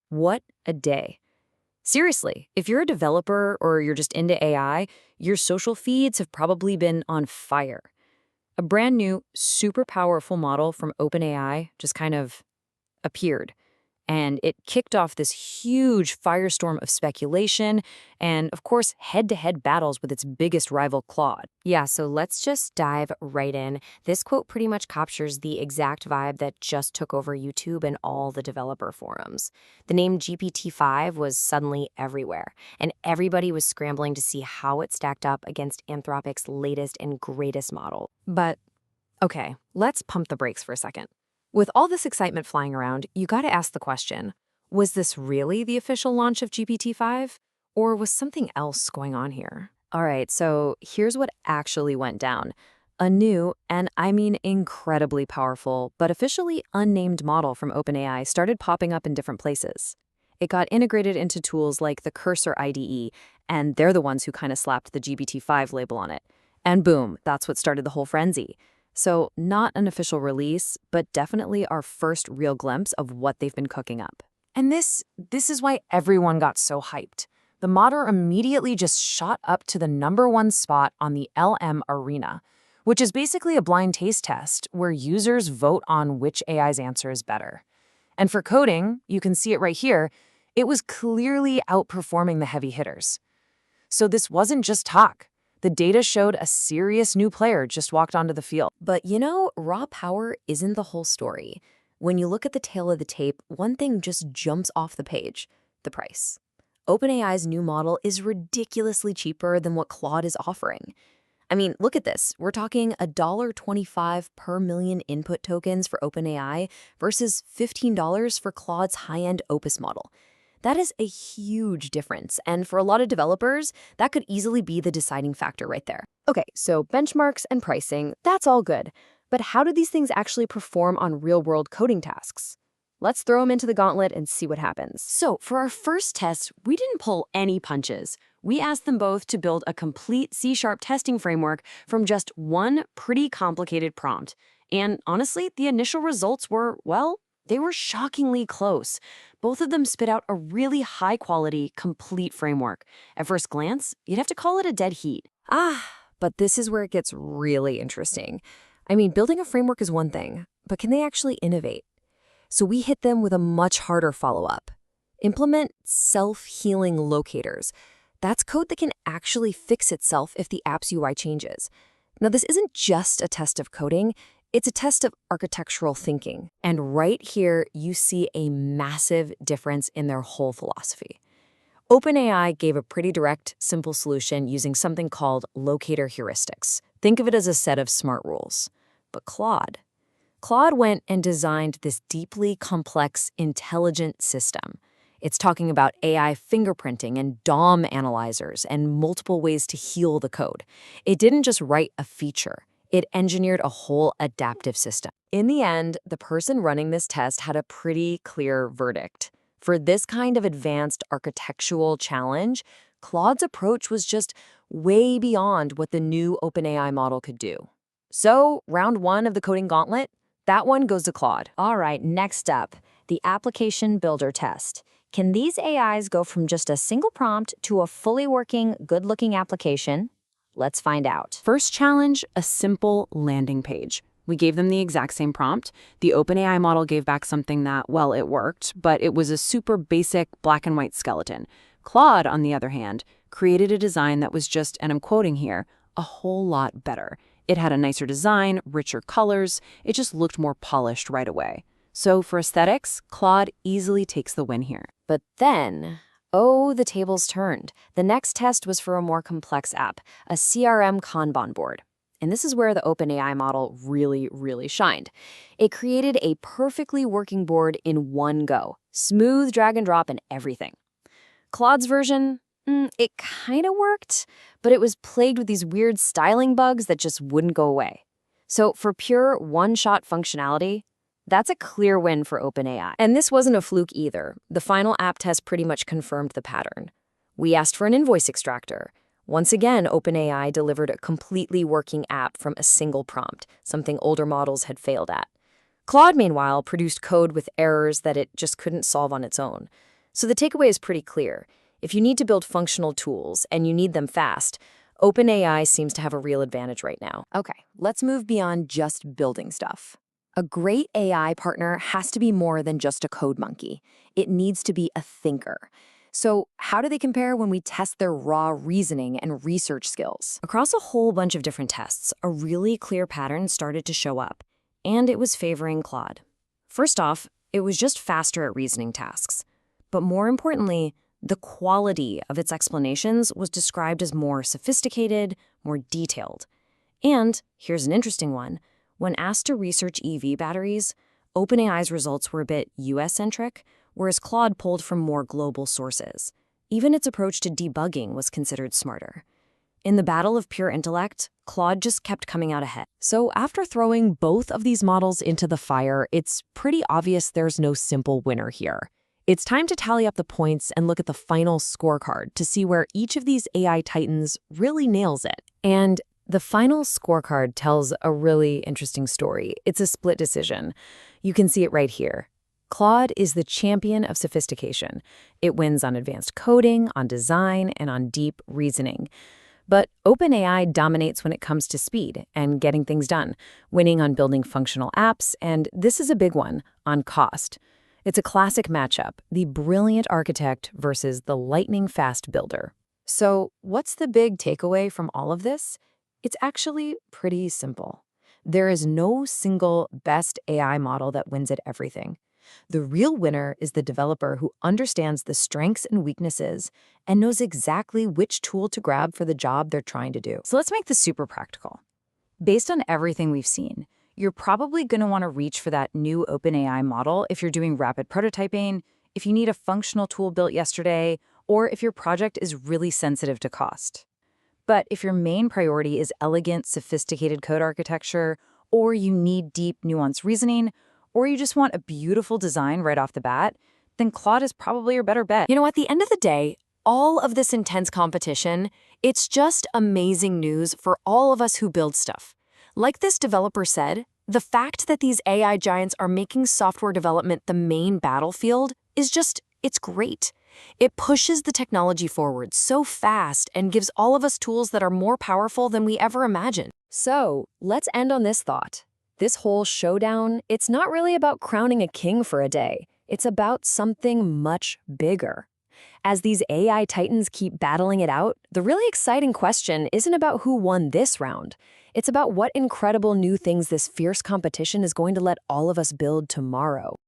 What a day. Seriously, if you're a developer or you're just into AI, your social feeds have probably been on fire. A brand new, super powerful model from OpenAI just kind of appeared. And it kicked off this huge firestorm of speculation and, of course, head-to-head battles with its biggest rival, Claude. Yeah, so let's just dive right in. This quote pretty much captures the exact vibe that just took over YouTube and all the developer forums. The name GPT-5 was suddenly everywhere, and everybody was scrambling to see how it stacked up against Anthropic's latest and greatest model. But, okay, let's pump the brakes for a second. With all this excitement flying around, you gotta ask the question, was this really the official launch of GPT-5? Or was something else going on here? All right, so here's what actually went down. A new, and I mean incredibly powerful, but officially unnamed model from OpenAI started popping up in different places. It got integrated into tools like the Cursor IDE, and they're the ones who kind of slapped the GPT-5 label on it. And boom, that's what started the whole frenzy. So not an official release, but definitely our first real glimpse of what they've been cooking up. And this is why everyone got so hyped. The model immediately just shot up to the #1 spot on the LM Arena, which is basically a blind taste test where users vote on which AI's answer is better. And for coding, you can see it right here, it was clearly outperforming the heavy hitters. So this wasn't just talk. The data showed a serious new player just walked onto the field. But raw power isn't the whole story. When you look at the tail of the tape, one thing just jumps off the page: the price. OpenAI's new model is ridiculously cheaper than what Claude is offering. I mean, look at this. We're talking $1.25 per million input tokens for OpenAI versus $15 for Claude's high-end Opus model. That is a huge difference, and for a lot of developers, that could easily be the deciding factor right there. Okay, so benchmarks and pricing, that's all good. But how do these things actually perform on real-world coding tasks? Let's throw them into the gauntlet and see what happens. So for our first test, we didn't pull any punches. We asked them both to build a complete C# testing framework from just one pretty complicated prompt. And honestly, the initial results were, well, they were shockingly close. Both of them spit out a really high-quality, complete framework. At first glance, you'd have to call it a dead heat. But this is where it gets really interesting. I mean, building a framework is one thing, but can they actually innovate? So we hit them with a much harder follow-up. Implement self-healing locators. That's code that can actually fix itself if the app's UI changes. Now, this isn't just a test of coding. It's a test of architectural thinking. And right here, you see a massive difference in their whole philosophy. OpenAI gave a pretty direct, simple solution using something called locator heuristics. Think of it as a set of smart rules. But Claude went and designed this deeply complex, intelligent system. It's talking about AI fingerprinting and DOM analyzers and multiple ways to heal the code. It didn't just write a feature. It engineered a whole adaptive system. In the end, the person running this test had a pretty clear verdict. For this kind of advanced architectural challenge, Claude's approach was just way beyond what the new OpenAI model could do. So, round 1 of the coding gauntlet, that one goes to Claude. All right, next up, the application builder test. Can these AIs go from just a single prompt to a fully working, good-looking application? Let's find out. First challenge, a simple landing page. We gave them the exact same prompt. The OpenAI model gave back something that, well, it worked, but it was a super basic black and white skeleton. Claude, on the other hand, created a design that was just, and I'm quoting here, a whole lot better. It had a nicer design, richer colors. It just looked more polished right away. So for aesthetics, Claude easily takes the win here. But then, oh, the tables turned. The next test was for a more complex app, a CRM Kanban board. And this is where the OpenAI model really shined. It created a perfectly working board in one go. Smooth drag and drop and everything. Claude's version, it kind of worked, but it was plagued with these weird styling bugs that just wouldn't go away. So for pure one-shot functionality, that's a clear win for OpenAI. And this wasn't a fluke either. The final app test pretty much confirmed the pattern. We asked for an invoice extractor. Once again, OpenAI delivered a completely working app from a single prompt, something older models had failed at. Claude, meanwhile, produced code with errors that it just couldn't solve on its own. So the takeaway is pretty clear. If you need to build functional tools and you need them fast, OpenAI seems to have a real advantage right now. Okay, let's move beyond just building stuff. A great AI partner has to be more than just a code monkey. It needs to be a thinker. So how do they compare when we test their raw reasoning and research skills? Across a whole bunch of different tests, a really clear pattern started to show up, and it was favoring Claude. First off, it was just faster at reasoning tasks. But more importantly, the quality of its explanations was described as more sophisticated, more detailed. And here's an interesting one. When asked to research EV batteries, OpenAI's results were a bit US-centric, whereas Claude pulled from more global sources. Even its approach to debugging was considered smarter. In the battle of pure intellect, Claude just kept coming out ahead. So after throwing both of these models into the fire, it's pretty obvious there's no simple winner here. It's time to tally up the points and look at the final scorecard to see where each of these AI titans really nails it. And the final scorecard tells a really interesting story. It's a split decision. You can see it right here. Claude is the champion of sophistication. It wins on advanced coding, on design, and on deep reasoning. But OpenAI dominates when it comes to speed and getting things done, winning on building functional apps, and this is a big one, on cost. It's a classic matchup, the brilliant architect versus the lightning-fast builder. So what's the big takeaway from all of this? It's actually pretty simple. There is no single best AI model that wins at everything. The real winner is the developer who understands the strengths and weaknesses and knows exactly which tool to grab for the job they're trying to do. So let's make this super practical. Based on everything we've seen, you're probably going to want to reach for that new OpenAI model if you're doing rapid prototyping, if you need a functional tool built yesterday, or if your project is really sensitive to cost. But if your main priority is elegant, sophisticated code architecture, or you need deep, nuanced reasoning, or you just want a beautiful design right off the bat, then Claude is probably your better bet. You know, at the end of the day, all of this intense competition, it's just amazing news for all of us who build stuff. Like this developer said, the fact that these AI giants are making software development the main battlefield is just, it's great. It pushes the technology forward so fast and gives all of us tools that are more powerful than we ever imagined. So, let's end on this thought. This whole showdown, it's not really about crowning a king for a day. It's about something much bigger. As these AI titans keep battling it out, the really exciting question isn't about who won this round. It's about what incredible new things this fierce competition is going to let all of us build tomorrow.